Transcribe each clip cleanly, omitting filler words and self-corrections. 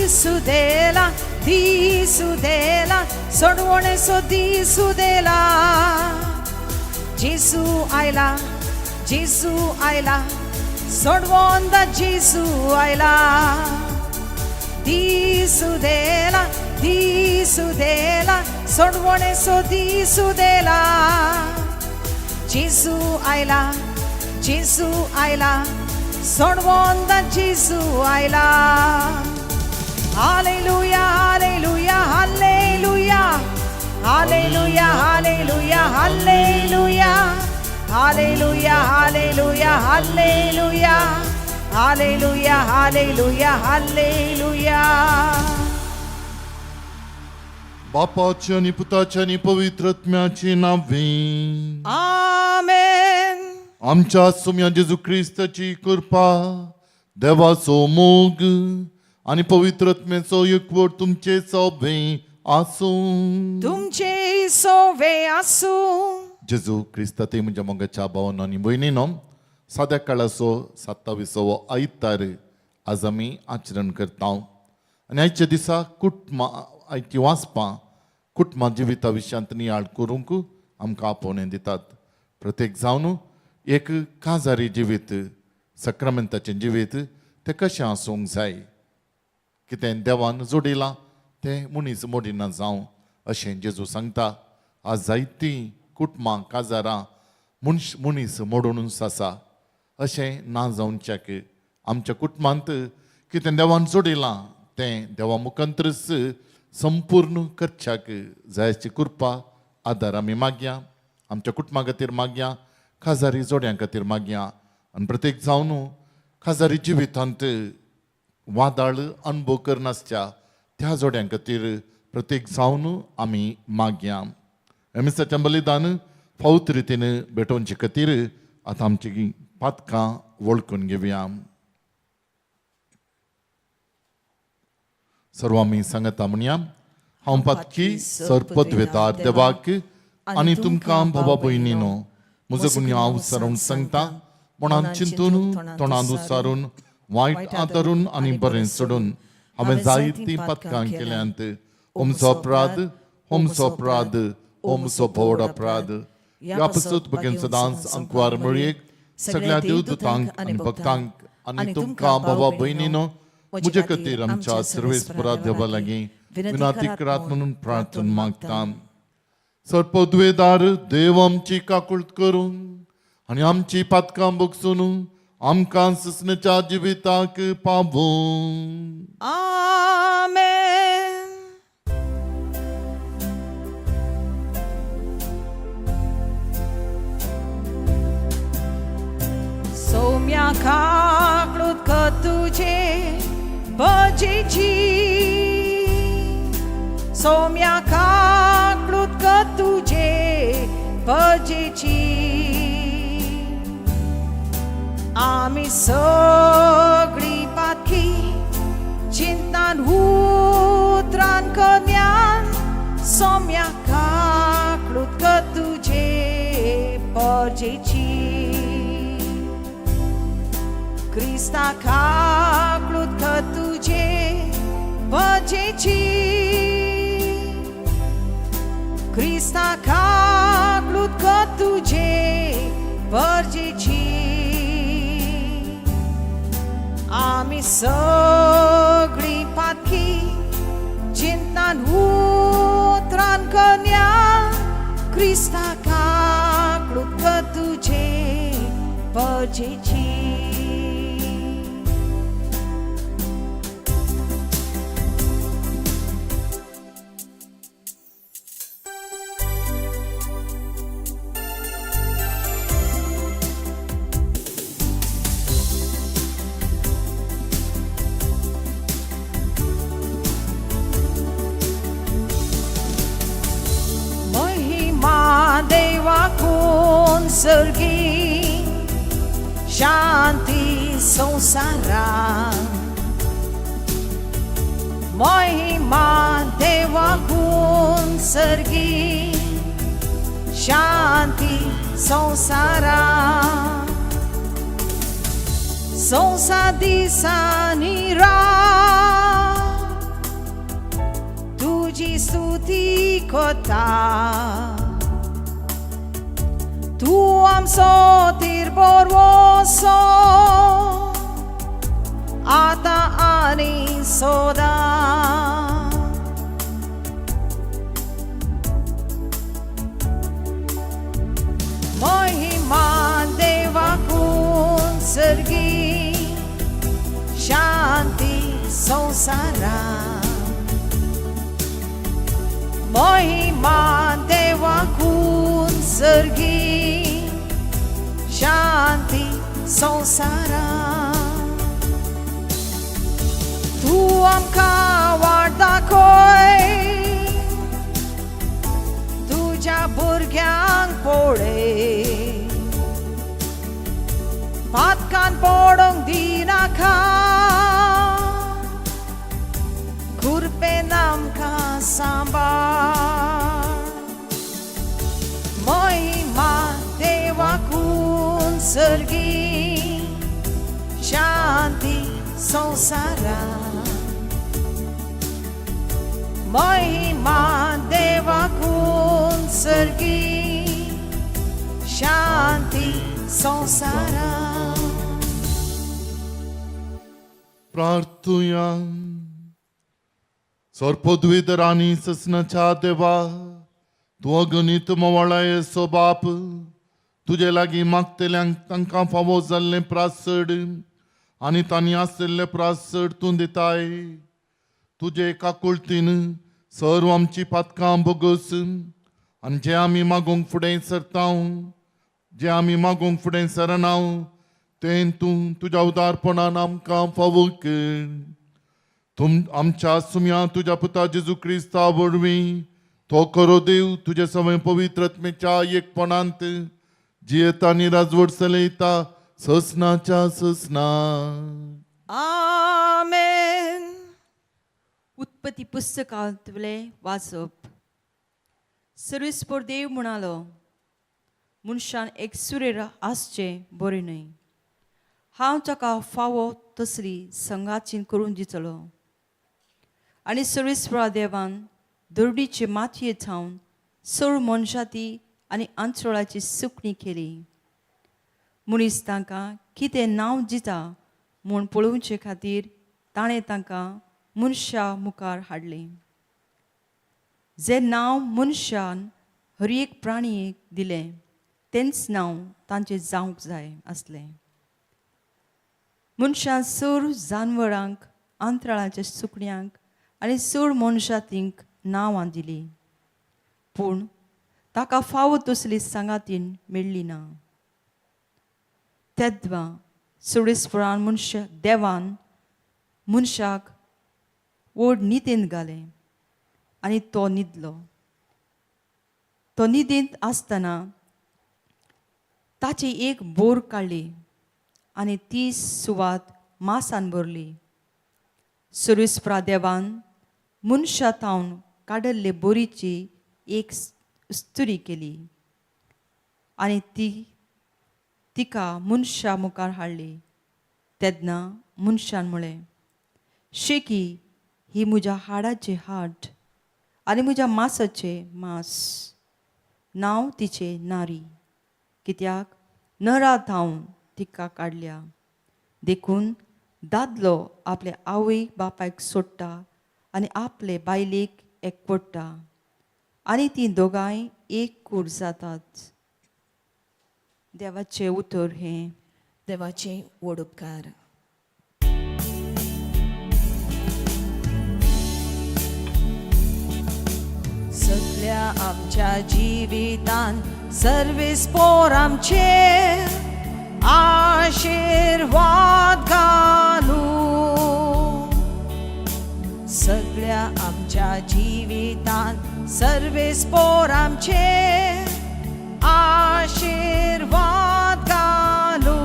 दिसू देला सोडवणे सो दिसू देला जेसू आयला सोडवोंदा जेसू आयला दिसू देला सोडवणे सो दिसू देला जेसू आयला सोडवोंदा जेसू आयला हालेलुया हालेलुया हालेलुया हालेलुया हालेलुया हालेलुया हालेलुया हालेलुया हालेलुया हालेलुया हालेलुया हालेलुया बापाचे आणि पुताचे आणि पवित्र आत्म्याचे नावे आमेन. आमच्या सोम्या जेजू ख्रिस्ताची कृपा देवाचो मोग आणि पवित्र आत्म्याचो एकवट तुमचे सोबे आसूं तुमचे सोवे आसू. जेजू ख्रिस्ता ते म्हणजे मोगाच्या भावांनो आणि भयणींनो साद्या काळाचो 27वो आयतार आज आमी आचरण करता आनी आयच्या दिसा आयची वाचपां कुटुंबा जिविता विशयांत नियाळ करूंक आमकां आपोवणें दितात. प्रत्येक जावन एक काजारी जिवीत सक्रामेंताचें जिवीत तें कशें आसूंक जाय कितें देवान जोडिलां तें मनीस मोडिना जावं अशें जेजू सांगता. आज जायतीं कुटुंबां काजारां मनीस मोडूनच आसा अशें ना जावच्याक आमच्या कुटुंबांत कितें देवान जोडिलां तें देवा मुखांतरच संपूर्ण करच्याक जायची कृपा आदार आमी मागया. आमच्या कुटुंबा खातीर मागया, खाजारी जोड्यां खातीर मागया आनी प्रत्येक जावन खाजारी जिवितांत वादळ अनुभव करनासच्या त्या जोड्यां खातीर प्रत्येक जावन आमी मागया. एमिसाचें बलिदान फावत रितीन भेटोवचे खातीर आतां आमची पातकां वळखून घेवया. सर्व आमी सांगता म्हणया हांव पातकी सरपदवेदार देवाक आनी तुमकां भावा भयणीनो म्हजो गुन्यांव हांव सरून सांगता. मनांत चिंतून तोंडांत उसारून वायट आदरून आनी बरें सोडून हांवें जायतीं पातकां केल्यांत ओमचो अपराध ओमचो भोवड अपराध. ह्या पासत बगेन सदांच अंकवार मेळयेक सगळ्या देवदूतांक आनी भक्तांक आनी तुमकां भावा भयणीनो म्हजे खातीर आमच्या सर्वेस्परा देवा लागीं विनाती करात म्हणून प्रार्थना मागता. सरपदवेदार देव आमची काकुळट करून आनी आमची पातकां बगसून आमकां ससण्याच्या जिविताक पावूं. आमेन. सोम्या काकुळट कर तुजे भजेची सोम्या काकुळट कर तुजे भजेची आमी सगळी पातकी चिंतान उतरान कन्यान सोम्या काकुळट कर तुजे भजेची क्रिस्ता काकुळट कर तुजे भजेची क्रिस्ता काकुळट कर तुजे भजेची आमी सगळी पातकी चिंतान उतरान कन्या क्रिस्ता काकुळट कर तुजे भजेची. सर्गी शांती संसारात महिमा देवाकून सर्गी शांती संसारात संसार दिसांनी रात ती कोता tu am sotir borvoso ata ani soda महिमा देवाकून सर्गी शांती संसारा महिमा देवाकून सर्गी शांती संसारा तू आमका वाट दाखय तुझ्या भुरग्यांक पळय पातकान पडोंक दिनाका खुरपेन आमकां सांबाळ महिमा देवाकून सर्गी शांती संसारा महिमा देवाकून सर्गी शांती संसारा प्रार्थुया सर्पोद्विद राणी ससनाच्या देवा तू अगणित मोवाळा येसो बाप तुझे लागीं मागतल्यांक तांकां फावो जाल्लें प्रासड आनी तांणी आसलेले प्रासड तूं दिताय तुजे एकाकुळतीन सर्व आमची पातकां बोगस आनी जे आमी मागूंक फुडें सरताव जे आमी मागूंक फुडें सरनाव तें तूं तुज्या उदारपणान आमकां फावो कर तुम आमच्या सुम्या तुज्या पुता जेजू क्रिस्ता वरवीं तो खरो देव तुजे सवय पवित्रत्मेच्या एकपणांत जियेता आनी राजवट चलयता ससनाच्या ससना आमेन उत्पत्ती पुस्तकांतले वाचप सर्वेस्पर देव म्हणालो मनशान एक सुरेर आसचे बरें न्हय हांव ताका फावो तसली संगाचीन करून दितलो आनी सर्वेस्परा देवान दर्डीचे मातये थावन सर मनशाती आनी अंतराळाची सुकणी केली मनीस तांकां कितें नांव दिता म्हूण पळोवचे खातीर ताणें तांकां मनशा मुखार हाडलें जे नांव मनशान हर एक प्राणीक दिलें तेंच नांव तांचें जावंक जाय आसलें मनशान सर जानवरांक अंतराळाच्या सुकण्यांक आनी सर मनशातींक नांवां दिलीं पूण ताका फावो तसली सांगातीन मेळ्ळी ना तेद्वा सर्वेस्परान देवान मनशाक व्हड न्हिदेंत घालें आनी तो न्हिदलो तो न्हिदेंत आसतना ताची एक बोर काडली आनी ती सुवात मासान भरली सर्वेस्परा देवान मनशा थावन काडल्ले बोरीची एक स्तुरी केली आनी तिका मनशा मुखार हाडली तेन्ना मनशान म्हळें शेकी ही म्हज्या हाडाचे हाड आनी म्हज्या मांसाचे मांस नांव तिचे नारी कित्याक नरा थावन तिका काडल्या देखून दादलो आपल्या आवय बापायक सोडटा आनी आपले बायलेक एकवटता आनी ती दोगांय एक कूड जातात देवाचें उतर हें देवाचे व्हड उपकार सगळ्या आमच्या जिवितान सर्वेस्पोर आमचेर आशीर्वाद घालू सगळ्या आमच्या जिवितान सर्वेस्पोर आमचेर आशीर्वाद घालू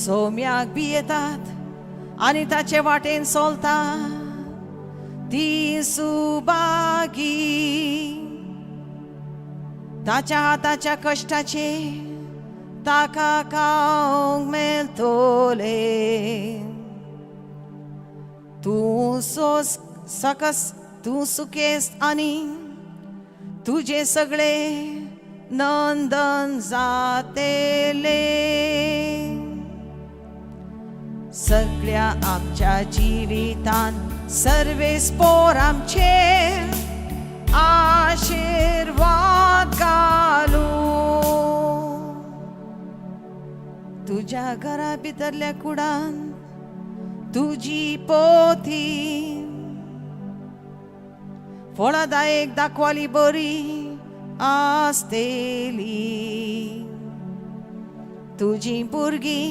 सोम्याक बी येतात आनी ताचे वाटेन चलता ती सुभागी ताच्या हाताच्या कश्टाचे ताका खावंक मेळटले तूं सकस तू सुकेस आणि तुझे सगळे नंदन जातेले. सगळ्या आमच्या जिवितान सर्वे स्पोर आमचे आशीर्वाद घालू. तुझ्या घरा भितरल्या कुडान तुझी पोथी फळदायक दाखवाली बरी आसतेली. तुझी भुरगी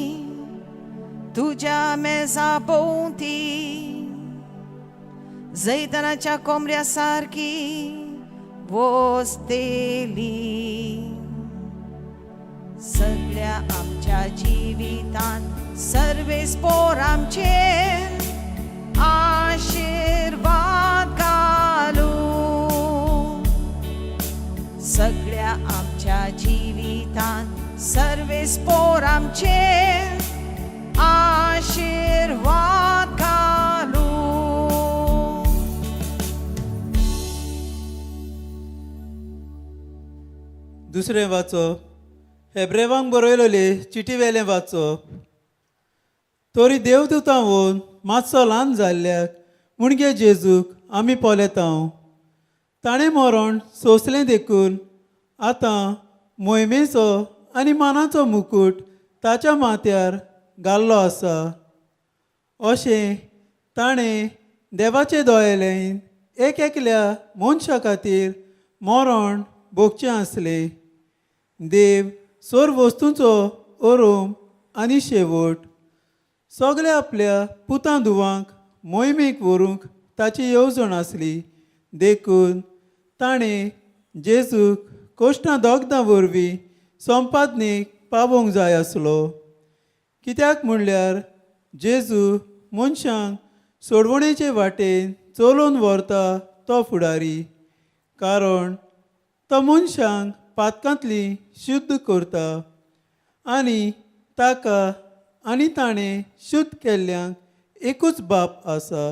तुझ्या मेजा भोवती जैतनाच्या कोंबऱ्या सारखी वसतेली. सगळ्या आमच्या जिवितान सर्वे स्पोर आमचे आशीर्वाद घालू. सगळ्या आमच्या जिवितान सर्वे स्पोर आमचे आशीर्वाद घालू. दुसरें वाचप हेब्रेवांक बरयलेले चिटी वेलें वाचप. तोरी देवदूतां वोन मातसो ल्हान जाल्ल्याक मुणगे जेजूक आमी पोलेतांव. ताणें मरण सोंसलें देखून आतां मोहिमेचो आनी मानाचो मुकूट ताच्या माथ्यार घाल्लो आसा. अशें ताणें देवाचे दोळेलें एक एकल्या मनशा खातीर मरण भोगचें आसलें. देव सोर वस्तूंचो ओरोम आनी शेवट सगळ्या आपल्या पुतां धुवांक मोहिमेक व्हरूंक ताची येवजण आसली. देखून ताणें जेजूक कोश्टां दोगदां वरवीं संपादनेक पावोवंक जाय आसलो. कित्याक म्हणल्यार जेजू मनशांक सोडवणेचे वाटेन चलोवन व्हरता तो फुडारी. कारण तो मनशांक पातकांतली शुद्ध करता आनी ताका आनी ताणें शुद्ध केल्ल्यांक एकूच बाप आसा.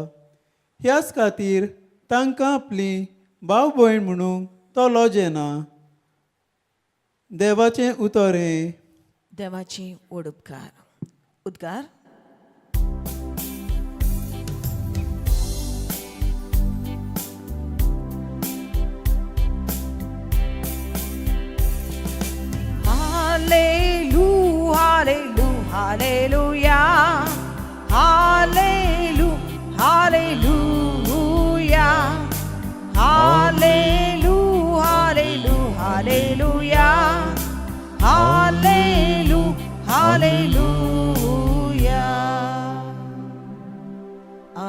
ह्याच खातीर तांकां आपली भाव भयण म्हणूंक तो लजेना. देवाचें उतर हें. देवाची उडुपकार. उद्गार. Hallelujah, hallelujah, hallelujah, hallelujah, hallelujah, hallelujah, hallelujah, hallelujah.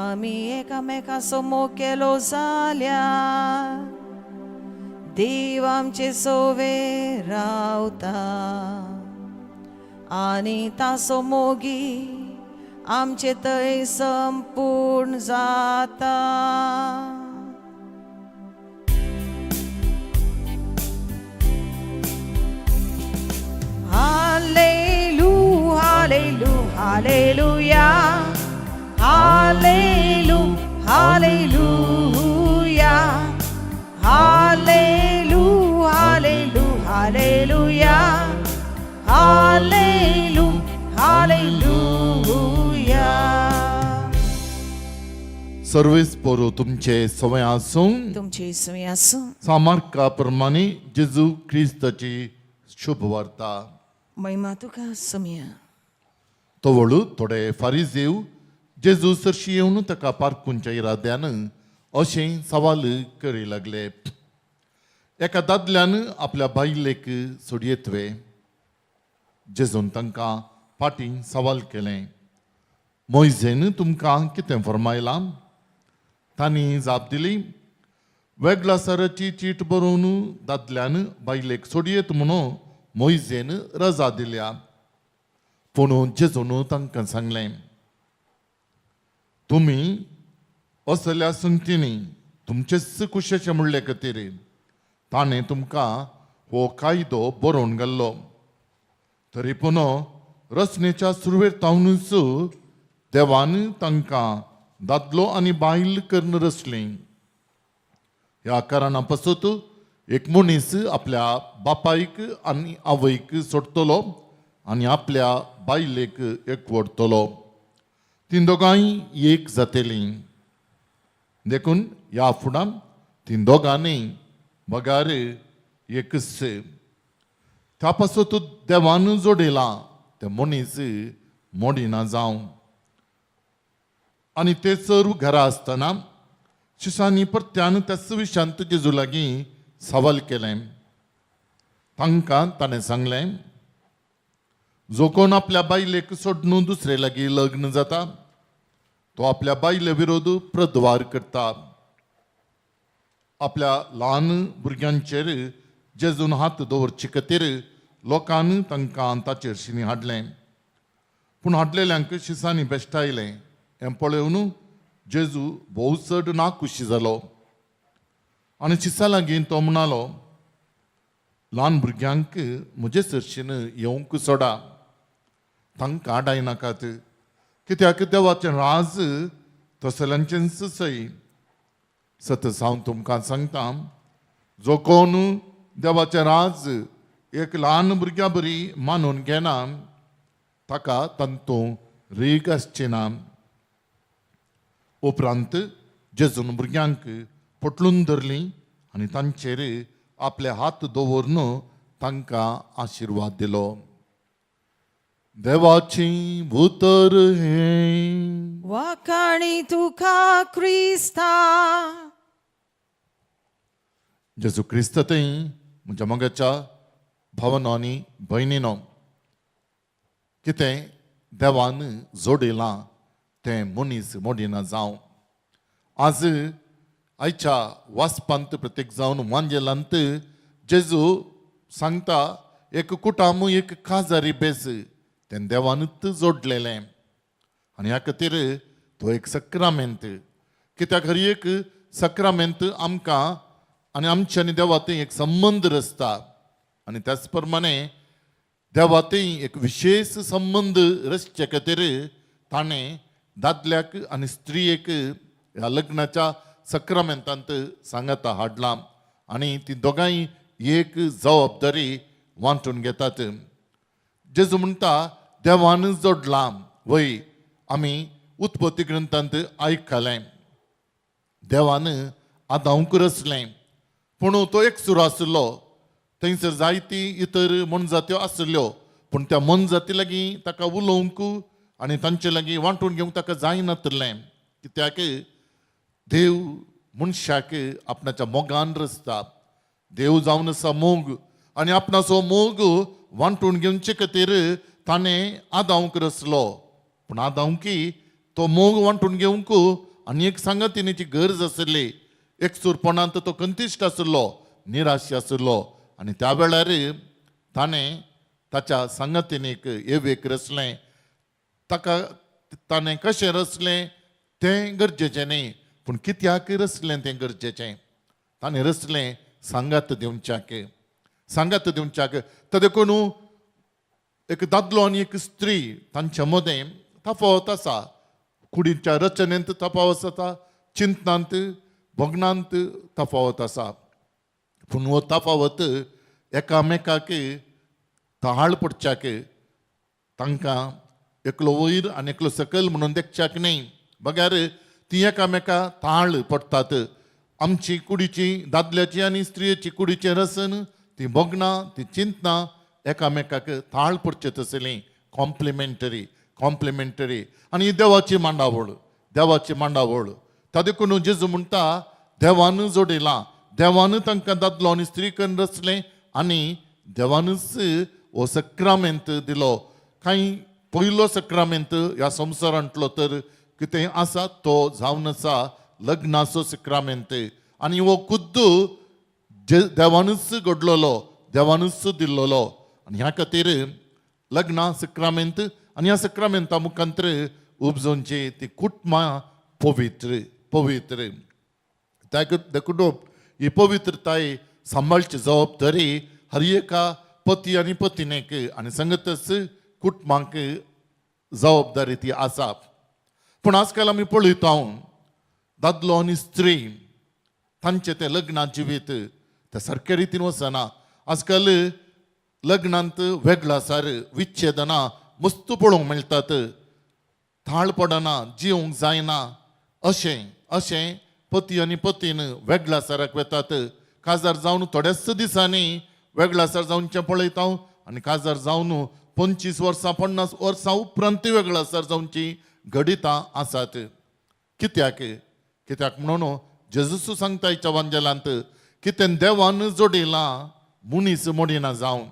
आम्ही एकामेकासमोर केलो जाल्या देव आमचे सोवे रावता आणि तासो मोगी आमचे तय संपूर्ण जाता. Hallelujah, hallelujah, hallelujah, hallelujah, hallelujah, hallelujah, hallelujah, hallelujah. Sarves पोरो तुमचे सवय आसूं. तुमची इसवी आसूं. सामार्का प्रमाणे जेजू क्रिस्ताची शुभ वार्ता. महिमा तुका सुमिया. तोवळू थोडे फारिजेव जेजू सरशी येवन ताका पारखूंच्या इराद्यान अशें सवाल करी लागले. एका दादल्यान आपल्या बायलेक सोडयेतवे. जेजून तांकां फाटीं सवाल केलें, मोयजेन तुमकां कितें फरमायलां? तांणी जाप दिली, वेगळासराची चीट बरोवन दादल्यान बायलेक सोडयेत म्हणून मोयजेन रजा दिल्या. पूण जेजून तांकां सांगलें, तुमी असल्या संगतींनी तुमचेच कुशेचे म्हणले खातीर ताणें तुमकां हो कायदो बरोवन घाल्लो. तरी पूण रचनेच्या सुरवेर तावनूच देवान तांकां दादलो आनी बायल करन रचली. ह्या कारणा पासत एक मनीस आपल्या बापायक आनी आवयक सोडतलो आनी आपल्या बायलेक एकवडतलो. तीं दोगांय एक जातलीं. देखून ह्या फुडां तीं दोगांनी बगार एकच. त्या पासत देवान जोडिलां ते मनीस मोडिना जावं. आनी ते चर घरा आसतना शिशांनी परत्यान त्याच विशयांत जेजू लागीं सवाल केलें. तांकां ताणें सांगलें, जो कोण आपल्या बायलेक सोडून दुसरे लागीं लग्न जाता तो आपल्या बायले विरोध प्रद्वार करता. आपल्या ल्हान भुरग्यांचेर जेजून हात दवरचे खातीर लोकांनी तांकां ताचेर शिनी हाडलें. पूण हाडलेल्यांक शिसांनी बेश्टायलें. हें पळोवन जेजू भोव चड नाखुशी जालो आनी शिसा लागीं तो म्हणलो, ल्हान भुरग्यांक म्हजे सरशीन येवंक सोडा, तांकां आडायनाकात, कित्याक देवाचें राज तसल्यांचेंच सै. सतत हांव तुमकां सांगता, जो कोण देवाचें राज एक ल्हान भुरग्या बरी मानून घेना ताका तांतूं रीग आसची ना. उपरांत जेजून भुरग्यांक पटलून धरलीं आनी तांचेर आपले हात दवरून तांकां आशिर्वाद दिलो. देवाची उतर हे. वाकाणी तुका क्रिस्ता. जेजू क्रिस्त थंय म्हज्या मोगाच्या भावांनो आनी भयणीनो, कितें देवान जोडिलां तें मनीस मोडिना जावं. आज आयच्या वाचपांत प्रत्येक जावन वांजेलांत जेजू सांगता एक कुटाम एक काजारी बेस तें देवानूच जोडलेलें. आनी ह्या खातीर तो एक सक्रामेंत. कित्याक हर एक सक्रामेंत आमकां आनी आमचे आनी देवातय एक संबंद रचता. आनी त्याच प्रमाणे देवातय एक विशेष संबंद रचचे खातीर ताणें दादल्याक आनी स्त्रियेक ह्या लग्नाच्या सक्रामेंतांत सांगाता हाडलां आनी ती दोगांय एक जबाबदारी वांटून घेतात. जेजू म्हणटा देवान जोडलां. वय आमी उत्पत्ती ग्रंथांत आयकलें, देवान आदांक रचलें पूण तो एक सुरू आसलो. थंयसर जायती इतर मनजात्यो आसल्यो पूण त्या मनजाती लागीं ताका उलोवंक आनी तांचे लागीं वांटून घेवंक ताका जायनातलें. कित्याक देव मनशाक आपणाच्या मोगान रचता. देव जावन आसा मोग आनी आपणाचो मोग वांटून घेवचे खातीर ताणें आदांक रचलो. पूण आदांकी तो मोग वांटून घेवंक आनी एक सांगातिनीची गरज आसली. एकसुरपणांत तो कंतिश्ट आसलो, निराश आसलो आनी त्या वेळार ताणें ताच्या सांगातिनीक एवेक रचलें. ताका ताणें कशें रचलें तें गरजेचें न्ही, पूण कित्याक रचलें तें गरजेचें. ताणें रचलें सांगात दिवच्याक. सांगात दिवच्याक. ताका देखून एक दादलो आनी एक स्त्री तांच्या मदें तफावत आसा. कुडीच्या रचनेंत तफावत आसा, चिंतनांत भोगनांत तफावत आसा. पूण हो तफावत एकामेकाक ताळ पडच्याक, तांकां एकलो वयर आनी एकलो सकयल म्हणून देखच्याक न्ही. बघ्यार ती एकामेका ताळ पडटात. आमची कुडीची दादल्याची आनी स्त्रियेची कुडीचें रसन, ती भोगनां, ती चिंतनां एकामेकाक ताळ पडचें तसलीं. कॉम्प्लिमेंटरी. आनी ही देवाची मांडावळ. त्या देखून जेजू म्हणटा देवान जोडिलां. देवान तांकां दादलो आनी स्त्री करून रचलें आनी देवानूच हो सक्रामेंत दिलो. कांय पयलो सक्रामेंत ह्या संवसारांतलो तर कितें आसा तो जावन आसा लग्नाचो सक्रामेंत. आनी हो खुद्द देवानूच घडलोलो, देवानूच दिल्लोलो. आनी ह्या खातीर लग्ना सक्रामेंत आनी ह्या सक्रामेंता मुखांतर उपजोवची ती कुटुंबां पवित्र. त्या देखून ही पवित्रताय सांबाळची जबाबदारी हर एका पती आनी पत्नीक आनी सांगतच कुटुंबांक जबाबदारी ती आसा. पूण आजकाल आमी पळयता दादलो आनी स्त्री तांचे ते लग्ना जिवीत ते सारके रितीन वचना. आजकाल लग्नांत वेगळो आसार विच्छेदना मस्त पळोवंक मेळटात. थाळ पडना, जिवंक जायना अशें अशें पती आनी पतीन वेगळ्या आसाराक वतात. काजार जावन थोड्याच दिसांनी वेगळो आसार जावनचें पळयता आनी काजार जावन 25 वर्सां 50 वर्सां उपरांत वेगळो आसार जावची घडितां आसात. कित्याक कित्याक म्हणून जेजूस सांगता हेच्या वांजेलांत कितें देवान जोडिलां मुनीस मोडिना जावन.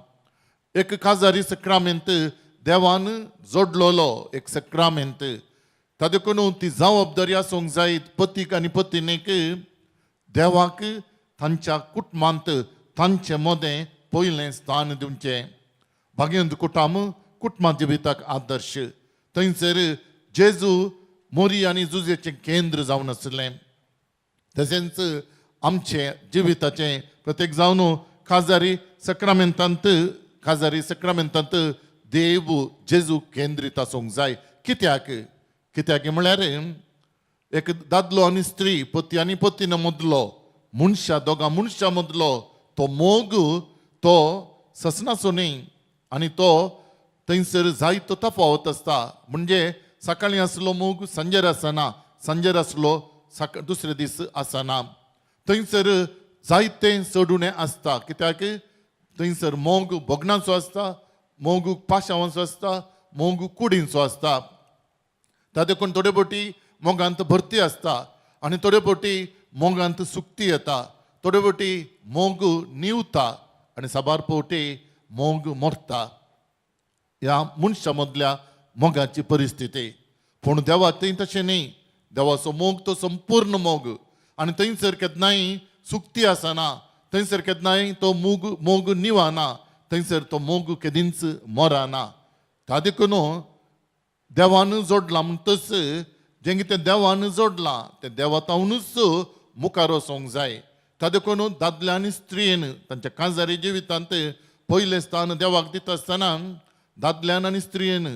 एक काजारी सक्रामेंत देवान जोडलोलो एक सक्रामेंत. ताजे करून ती जबाबदारी आसूंक जायत पतीक आनी पत्नीक देवाक तांच्या कुटुंबांत तांचे मदें पयलें स्थान दिवचें. भाग्यवंत कुटुंबा जिविताक आदर्श. थंयसर जेजू मोरी आनी जुजेचें केंद्र जावन आसलें. तशेंच आमचे जिविताचें प्रत्येक जावन काजारी सक्रामेंतांत देव जेजू केंद्रीत आसूंक जाय. कित्याक कित्याक म्हळ्यार एक दादलो आनी स्त्री पती आनी पत्नी मदलो दोगां मनशां मदलो तो मोग तो ससनासो न्ही आनी तो थंयसर जायतो तफावत आसता. म्हणजे सकाळीं आसलो मोग सांजेर आसना, सांजेर आसलो दुसरे दीस आसना. थंयसर जायतें चडुणें आसता. कित्याक थंयसर मोग भोगणाचो आसता, मोग पाशावांचो आसता, मोग कुडींचो आसता. ताजे करून थोडे फावटी मोगांत भरती आसता आनी थोडे फावटी मोगांत सुक्ती येता. थोडे फावटी मोग निवता आनी साबार फावटी मोग मरता. ह्या मनशा मदल्या मोगाची परिस्थिती. पूण देवाचें तशें न्ही. देवाचो मोग तो संपूर्ण मोग आनी थंयसर केन्नाय सुक्ती आसना, थंयसर केन्नाय तो मोग निवाना, थंयसर तो मोग केदींच मरना. ताजे करून देवान जोडलां म्हणटच जें कितें देवान जोडलां तें देवातावनूच मुखार वचोंक जाय. ताजे करून दादल्या आनी स्त्रीयेन तांच्या काजारी जिवितांत पयलें स्थान देवाक दिता आसतना दादल्यान आनी स्त्रीयेन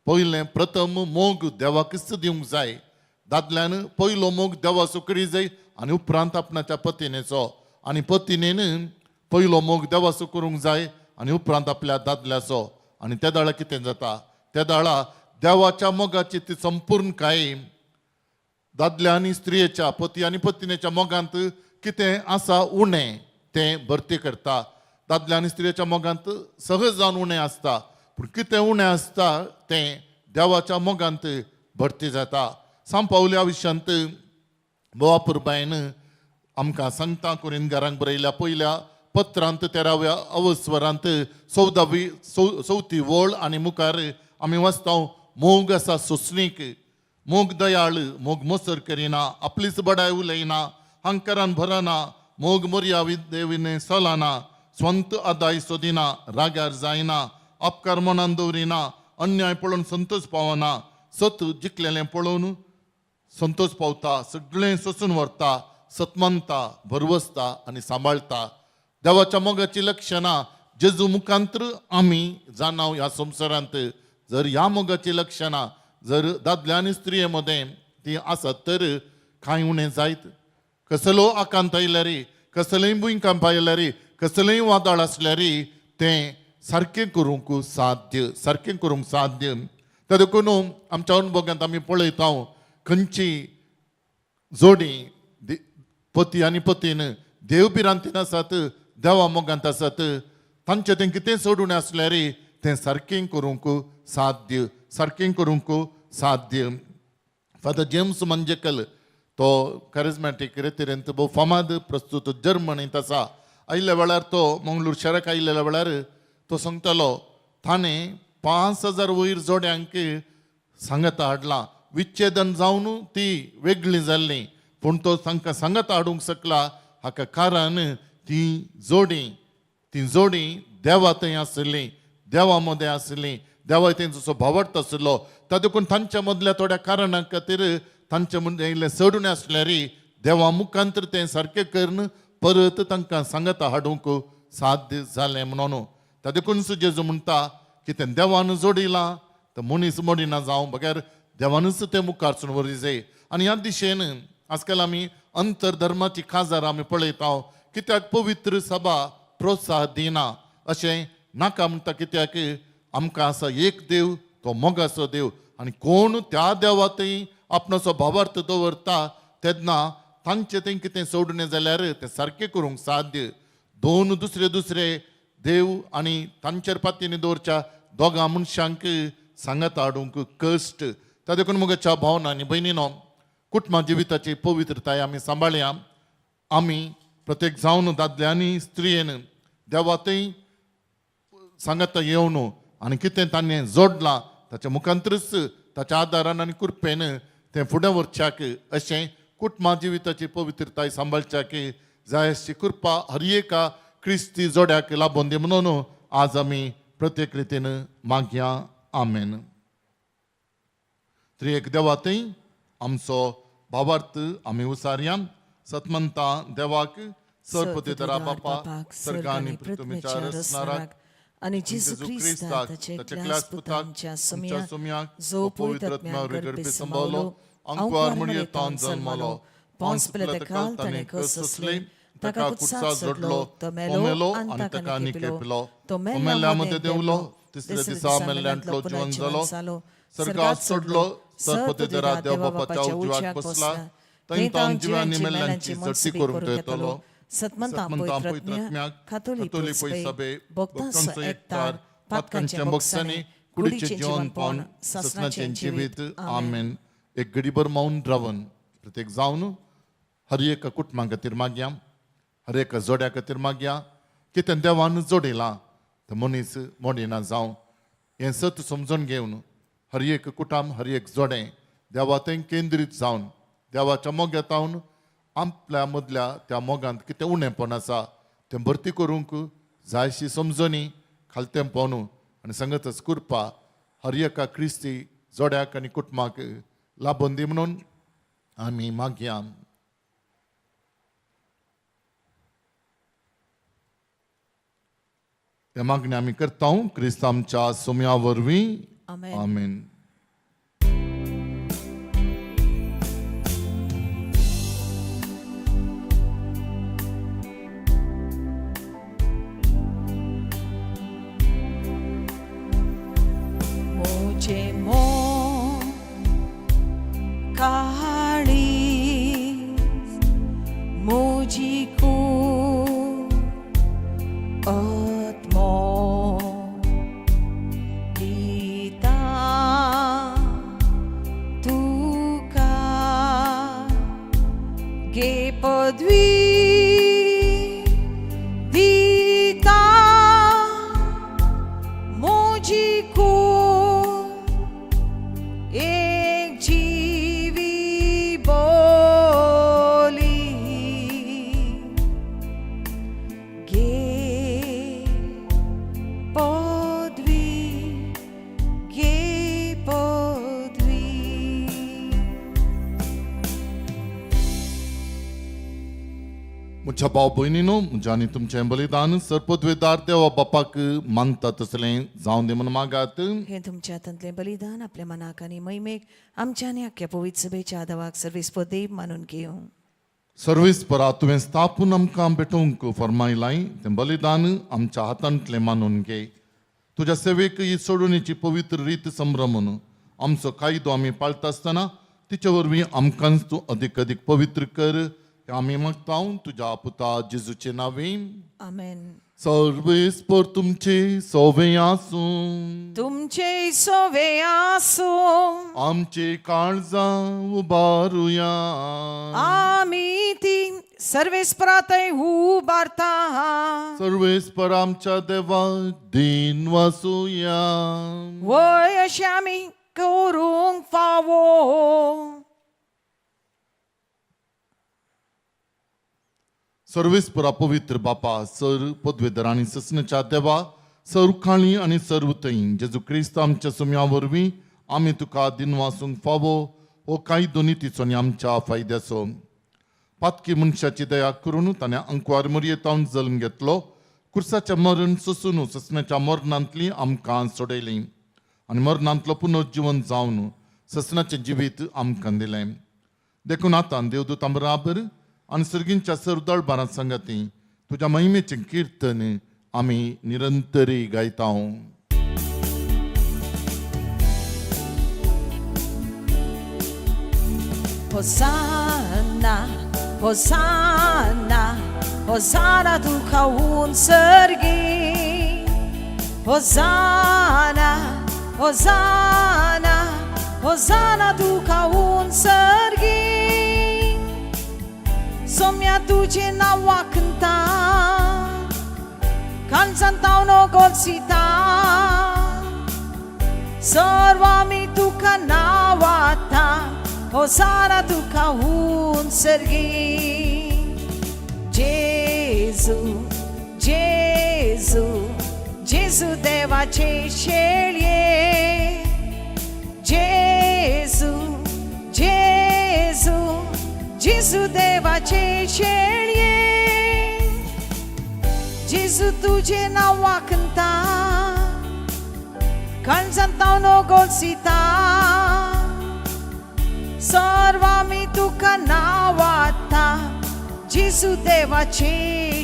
पयलें प्रथम मोग देवाकच दिवंक जाय. दादल्यान पयलो मोग देवाचो करी जाय आनी उपरांत आपणाच्या पत्नीचो. आनी पत्नीन पयलो मोग देवाचो करूंक जाय आनी उपरांत आपल्या दादल्याचो. आनी त्या दाळा कितें जाता, त्या दाळा देवाच्या मोगाची ती संपूर्ण कायम दादल्या आनी स्त्रियेच्या पती आनी पत्नीच्या मोगांत कितें आसा उणें तें भरती करता. दादल्या आनी स्त्रियेच्या मोगांत सहज जावन उणें आसता, पूण कितें उणें आसता तें देवाच्या मोगांत भरती जाता. सांग पावल्या आयुश्यांत बोवापुरबायन आमकां सांगता कुरिंदकारांक बरयल्या पयल्या पत्रांत 13व्या अवस्वरांत 14वी वळ आनी मुखार आमी वाचता मोग आसा सोंसणीक, मोग दयाळ, मोग मोसर करिना, आपलीच बडाय उलयना, हंकारान भरना, मोग मर्यादा देविने सोलाना, स्वंत आदाय सोदिना, राग्यार जायना, अपकार मनान दवरिना, अन्याय पळोवन संतोष पावना, सत जिखलेलें पळोवन संतोष पावता, सगळें सोसून व्हरता, सतमंता, भरवसता आनी सांबाळता. देवाच्या मोगाची लक्षणां जेजू मुखांतर आमी जाणाव ह्या संवसारांत. जर ह्या मोगाची लक्षणां जर दादल्या आनी स्त्रिये मदें ती आसत तर कांय उणें जायत. कसलो आकांत आयल्यार, कसलेंय भुंयकांप आयल्यार, कसलेंय वादळ आसल्यार तें सारकें करूंक साध्य. ताजे करून आमच्या अनुभवांत आमी पळयता खंयची जोडी पती आनी पत्नीन देव पिरांतीन आसात, देवा मोगांत आसात, तांचें तें कितें सोडून आसल्यार तें सारकें करूंक साध्य. फादर जेम्स मंजेकल तो कॅरिझमॅटीक रितीरेंत भोव फामाद प्रस्तुत जर्मनींत आसा. आयिल्ल्या वेळार तो मंगळूर शाराक आयिल्ल्या वेळार तो सांगतालो ताणें 5000 वयर जोड्यांक सांगाता हाडलां. विच्छेदन जावन ती वेगळी जाल्ली, पूण तो तांकां सांगाता हाडूंक शकला हाका कारण ती जोडी देवा थंय आसली, देवा मदें आसली, देवा तेंचो भावार्थ आसलो. ताजे करून तांच्या मदल्या थोड्या कारणां खातीर तांचे मदें इल्लें चडून आसल्यार देवा मुखांतर तें सारकें करून परत तांकां सांगाता हाडूंक साध्य जालें म्हणून. ताजे करून जेजू म्हणटा की तें देवान जोडिलां तर मनीस मोडिना जावं. बगर देवानूच ते मुखारसून व्हरचे आनी ह्या दिशेन आजकाल आमी अंतरधर्माची काजार आमी पळयता कित्याक पवित्र सभा प्रोत्साह दिना अशें नाका म्हणटा कित्याक आमकां आसा एक देव तो मोगाचो देव आनी कोण त्या देवातय आपणाचो भावार्थ दवरता तेन्ना तांचे तें कितें सोडणें जाल्यार तें सारकें करूंक साध्य दोन दुसरे देव आनी तांचेर पातयेनी दवरच्या दोगां मनशांक सांगात हाडूंक कश्ट त्या देखून मुगाच्या भावना आनी भयणीनो कुटुंबा जिविताची पवित्रताय आमी सांबाळया आमी प्रत्येक जावन दादल्यांनी स्त्रियेन देवातय सांगात येवन आनी कितें ताणें जोडलां ताच्या मुखांतरच ताच्या आदारान आनी कृपेन तें फुडें व्हरच्याक अशें कुटुंबा जिविताची पवित्रताय सांबाळच्याक जाय अशी कृपा हर एका क्रिस्ती जोड्याक लाभून दी म्हणून आज आमी प्रत्येक रितीन मागया आमेन. त्रिएक देवातय आमचो भावार्थ आमी उसारया सतमंता देवाक सर्वपतितरा बापा सर्गांनी पृथ्वीच्या रचणाराक आणि जेजू ख्रिस्ताक ताचे एकल्याच पुतांच्या सुम्याक जो पवित्र आत्म्यावर गर्भे संभवलो अंकुर म्हणून येतान जन्मलो पोंस पिलाताकाल ताणें कस असले ताका कुसात जोडलो तो मेलो आनी ताका निकेपलो तो मेल्ल्यामध्ये देवलो तिसऱ्या दिसा मेल्ल्यांतलो जिवंत जालो सर्गात सोडलो सर्वपतितरा देव बापाच्या उजव्याक बसला थंय तान जिव्यांनी मेल्ल्यांची जट्टी करून तो येतलो सतमंता पवित्र आत्म्याक कातोलीक सभे भक्तांचो एकठार पातकांच्या मोक्षांनी कुडीचें जीवनपण ससनाचें जिवीत आमेन. एक घडीभर मौन रावन प्रत्येक जावन हर एका कुटुंबा खातीर मागया हर एका जोड्या खातीर मागया कितें देवान जोडिलां तें मनीस मोडिना जावं हें सत समजून घेवन हर एक कुटुंब हर एक जोडें देवातय केंद्रीत जावन देवाच्या मोग्यांत रावन आपल्या मदल्या त्या मोगांत कितें उणेंपण आसा तें भरती करूंक जायशी समजणी खालतेपण आनी सांगतच कृपा हर एका क्रिस्ती जोड्याक आनी कुटुंबाक लाभून दी म्हणून आमी मागया. हे मागणी आमी करता क्रिस्त आमच्या सुम्या वरवीं आमेन. मुझे मोह काळी मुझी को आत्मा गीता तुका गे पदवी दिता मुझी को एक जीवी बोली गे पदवी म्हज्या भाव भयणीनो म्हज्या आनी तुमचें बलिदान सरपदवेदार देवा बापाक मानता तसलें जावं दे म्हणून मागात. हे तुमच्या हातांतलें बलिदान आपल्या मनाक आनी मैमेक आमच्या आनी आख्या पवित्र सभेच्या आदावाक सर्वेस्पदेव मानून घेवं. सर्वीस परा तुवें स्थापून आमकां भेटोवंक फरमायलां तें बलिदान आमच्या हातांतलें मानून घे. तुज्या सेवेक ही सोडणेची पवित्र रीत संभ्रमून आमचो कायदो आमी पाळटा आसतना तिचे वरवीं आमकांच तूं अदीक अदीक पवित्र कर हें आमी मागता तुज्या पुता जेजूचे नांवें आमेन. सर्वेस्पर तुमचे सोवे आसूं तुमचे सोवे आसूं आमचे काळजां उबारुया आमी ती सर्वेस्परातय उबारता सर्वेस्पर आमच्या देवाक दिन वासुया वय अशें आमी करूंक फावो. सर्वेस्परा पवित्र बापा सर पदवेदर आनी ससनेच्या देवा सर्वखाणी आनी सर्वतय जेजू क्रिस्त आमच्या सुम्या वरवीं आमी तुका दिन वासूंक फावो हो कायदो नितीचो आनी आमच्या फायद्याचो. पातकी मनशाची दया करून ताणें अंकवार मरयेतावन जल्म घेतलो कुर्साचें मरण सोंसून ससनेच्या मरणांतली आमकां सोडयली आनी मरणांतलो पुनर्जीवन जावन ससनाचें जिवीत आमकां दिलें. देखून आतां देवदूतां बराबर आनी सर्गींच्या सरदळ बारा संगती तुज्या महिमेचें किर्तन आमी निरंतरी गायता. Hosanna, Hosanna, Hosanna duca un sergi. Hosanna, Hosanna, Hosanna duca un sergi. Somia duce naua cânta, canzantau no golsita. Sorvami duca nawata, Hosanna duca un sergi. Gesù, Gesù, Gesù devace scegliere. Gesù, Gesù, Gesù devace scegliere. Gesù tu ce n-au cânta, canzantau no golsita. Sorvami tu canavata, Gesù devace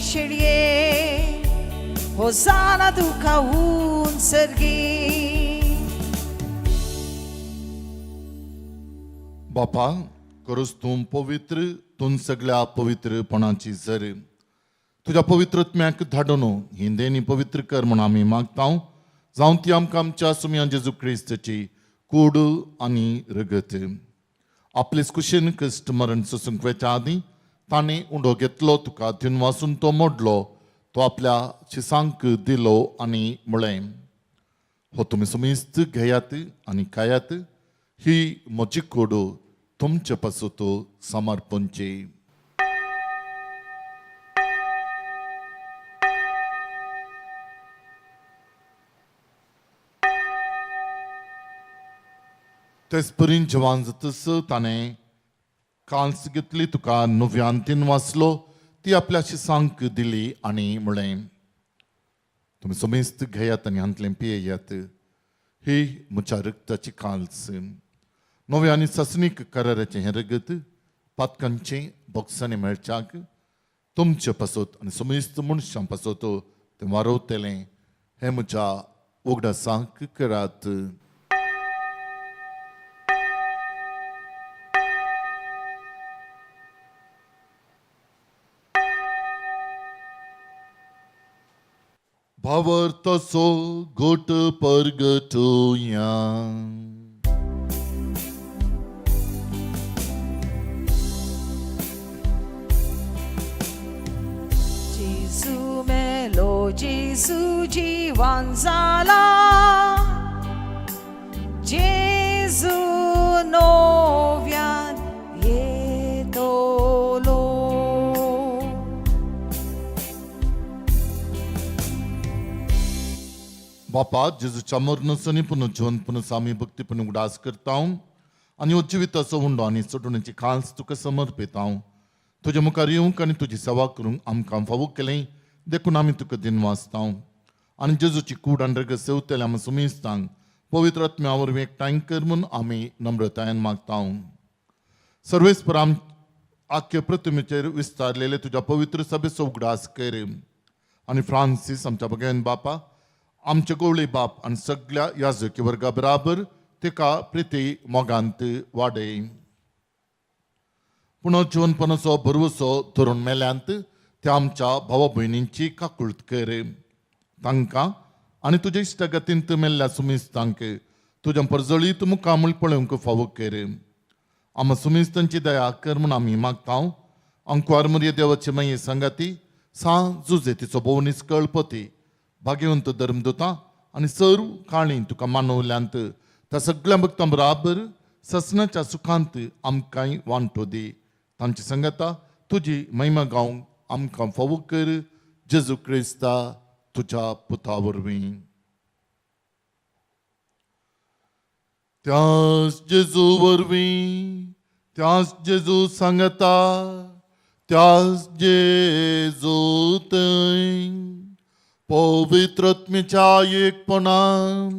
scegliere. Hosanna duca un sergi. बापा, करूस तूं पवित्र, तूं सगळ्या पवित्रपणाची झर. तुझ्या पवित्रत्म्याक धाडून ही देणी पवित्र कर म्हूण आमी मागतां. जावं ती आमकां आमच्या सुम्या जेजू क्रिस्ताची कूड आनी रगत. आपले कुशीन कश्ट मरण सोसूंक वेच्या आदीं ताणें उंडो घेतलो, तुका थिवन वाचून तो मोडलो, तो आपल्या शिसांक दिलो आनी म्हळें, हो तुमी सुमेस्त घेयात आनी खायात, ही म्हजी कूड तुमचे पासूत समर्पणची. तेच परीन जेवण जातस ताणें कांस घेतली, तुका नुव्यान तीन वाचलो, ती आपल्या शिसांक दिली आनी म्हळें, तुमी समेस्त घेयात आनी हांतलें पियेयात, ही म्हज्या रक्ताची काल्स. नवे आनी ससनीक कराराचें हें रगत पातकांचें बोक्सांनी मेळच्याक तुमचे पासूत आनी समेस्त मनशां पासूत तें वारवतलें, हें म्हज्या उगडासांक करात. भावर तसो घोट परगटुया. Gesù melo, Gesù जीवन जाला. Gesù nowian येतलो. बापा, जेजूच्या मरणासनी पुनर्जीवनपणाचो आमी भक्तीपण उडास करता आनी हो जिविताचो उंडो आनी सोडूण्याची खास तुका समर्पिता. तुजे मुखार येवंक आनी तुजी सेवा करूंक आमकां फावो केलें, देखून आमी तुका दिन वाचता. आनी जेजूची कूड आनी रगत सेवतले आमी सुमेस्तांक पवित्र आत्म्या वरवीं एकठांय कर म्हूण आमी नम्रतायेन मागता. सर्वेस्पर आख्या प्रतिमेचेर विस्तारलेले तुज्या पवित्र सभेचो उगडास कर. आनी फ्रांसीस आमच्या भगिनी बापा, आमचे गवळी बाप आनी सगळ्या याजकी वर्गा बराबर तिका प्रिती मोगांत वाडय. पुनर्जीवनपणाचो भरवसो धरून मेल्यांत त्या आमच्या भावा भयणींची काकुळट कर. तांकां आनी तुज्या इश्टगतींत मेल्ल्या सुमेस्तांक तुज्या परजळीत मुखामळ पळोवंक फावो कर. आम सुमेस्तांची दया कर म्हूण आमी मागता. अंकुवार मरिये देवाचे माये संगाती, जुजे तिचो भोव निस्कळपती, भाग्यवंत धर्मदूतां आनी सर्व काळी तुका मानवल्यांत त्या सगळ्या भक्तां बराबर ससनाच्या सुखांत आमकांय वांटो दी. तांची संगता तुजी महिमा गावंक आमकां फावो कर. जेजू क्रिस्ता तुज्या पुता वरवीं. त्याच जेजू वरवीं, त्याच जेजू सांगता, त्याच जेजू थंय पवित्र आत्म्याच्या एकपणान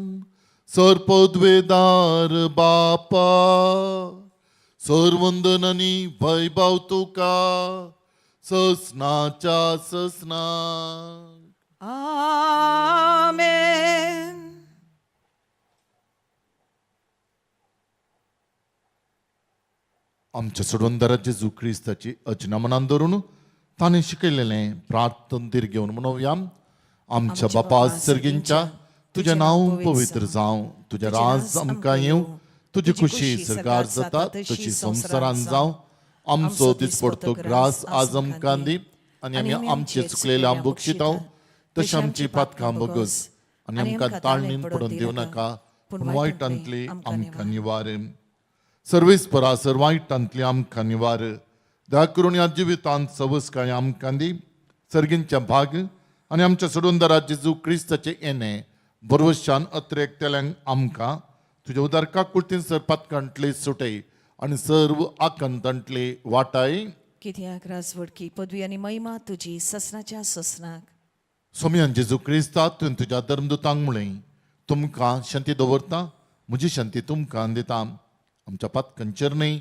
सरपदवेदार बापा सर्वंदननी वैभव तुका ससनाच्या ससना. आमेन. आमच्या सोडवंदारा जेजू क्रिस्ताची अजनामनान धरून ताणें शिकयलेलें प्रार्थना घेवन म्हणोवया. आमच्या बापा सर्गींच्या तुझें नांव पवित्र जावं, तुझें राज आमकां येवं, तुजी खुशी सरकार जाता तशी संवसारान जावं. आमचो दिसपडतो ग्रास आज आमकां दी आनी आमी आमचे चुकलेल्या बक्षितांव तशी आमची पातकां बगस आनी आमकां ताळणीन पडून दिवं नाका पूण वायटांतली आमकां निवार. सर्वेस्परा सर्वायटांतली आमकां निवार. दया करून ह्या जिवितांत सवस्काय आमकां दी. सर्गींच्या भाग आनी आमच्या सोडूनदारा जेजू क्रिस्ताचे येणे बरोवशान अत्रेकतेल्यांक आमकां तुज्या उदारका कुर्तीन पातकांतले सुटय आनी सर्व आकंतांतले वाटाय. कित्याक राजवडकी पदवी आनी महिमा तुजी ससनाच्या ससनाक. सोम्यान जेजू क्रिस्ता तुवें तुज्या धर्मदुतांक म्हळें तुमकां शांती दवरता, म्हजी शांती तुमकां दिता. आमच्या पातकांचेर न्हय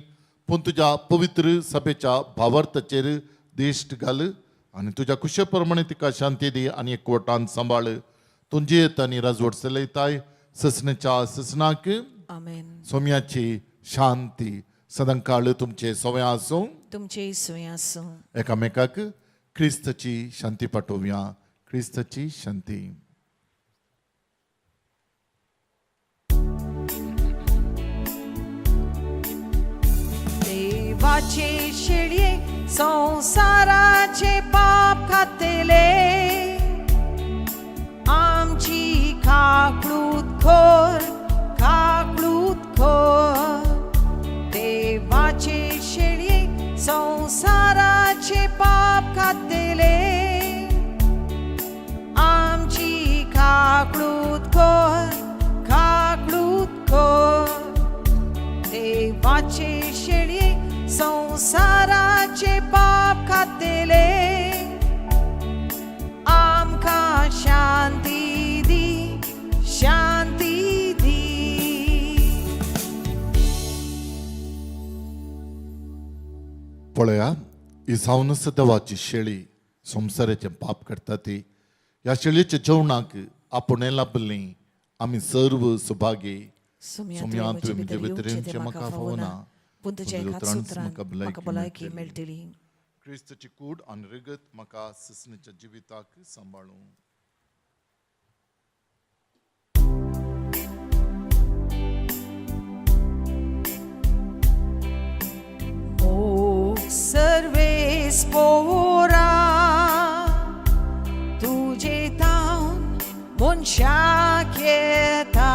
पूण तुज्या पवित्र सभेच्या भावार्थाचेर दिश्ट घाल आनी तुज्या कुशे प्रमाणे तिका शांती दी आनी एकवटान सांबाळ. तुजी येत आनी राजवट चलयताय ससनेच्या ससनाक. आमेन. सोम्याची शांती सदांकाळ तुमचे सवय आसूं. तुमचे सोय आसूं. एकामेकाक क्रिस्ताची शांती पाठोवया. क्रिस्ताची शांती. देवाचे शेळये संसाराचे पाप खातेले आमची खाकळूत खोर देवाचे शेळये संसाराचे पाप खातेले आमची खाकळूत खोर देवाचे शेळये संसाराचे पाप खातेले आमकां शांती दी, शांती दी. पळया इसावनस देवाची शेळी संसाराचे पाप करता ती. ह्या शेळयेच्या जेवणाक आपुणें लाभलीं आमी सर्व सुभागी. सोम्या तुवें म्हजे भितरेंचे म्हाका फावना पूण तुज्या एकाच सुत्रान म्हाका भलायकी मेळटली. क्रिस्ताची कूड आनी रगत म्हाका ससनेच्या जिविताक सांबाळूं. सर्वेस्पोरा तुजे तावन मनशाक येता.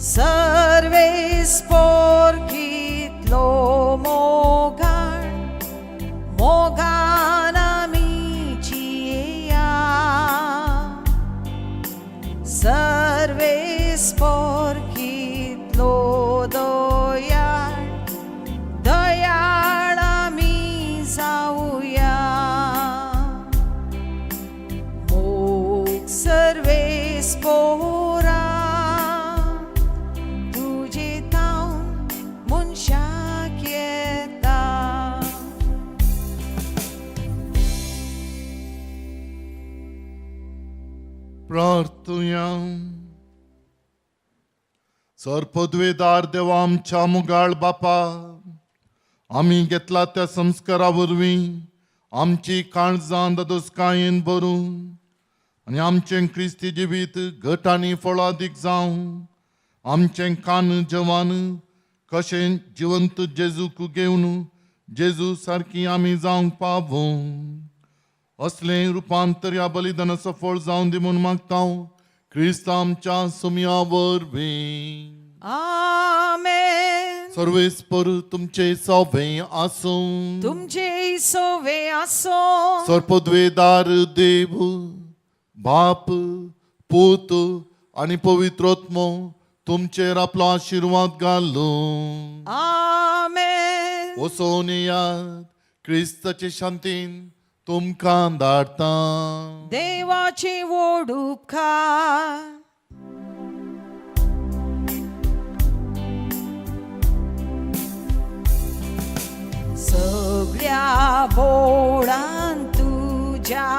सर्वेस्पोर कितलो मोगान आमी जियेया. सर्वेस्पोर कितलो दयाळ आमी जावया. मोग सर्वेस्पोरा तुजे तावन मनशाक येता. प्रार्थुया. सरपदवेदार देवा आमच्या मुगाळ बापा, आमी घेतला त्या संस्कारा वरवीं आमची काळजां दोसकायेन भरून आनी आमचें क्रिस्ती जिवीत घट आनी फळादीक जावं. आमचें कान जवान कशें जिवंत जेजूक घेवन जेजू सारकी आमी जावंक पावूं. असलें रुपांतर ह्या बलिदानाचो फळ जावं दी म्हूण मागता क्रिस्त आमच्या सोम्या वरवीं. आमेन. सर्वेस्पर तुमचे सवे आसूं. तुमचे सोवे आसूं. सरपदवेदार देव बाप पूत आनी पवित्रोत्मो तुमचेर आपलो आशिर्वाद घालूं. आमेन. वचून येयात. क्रिस्ताचे शांतीन तुमकां धाडटा. देवाची व्हड उपकार तुझ्या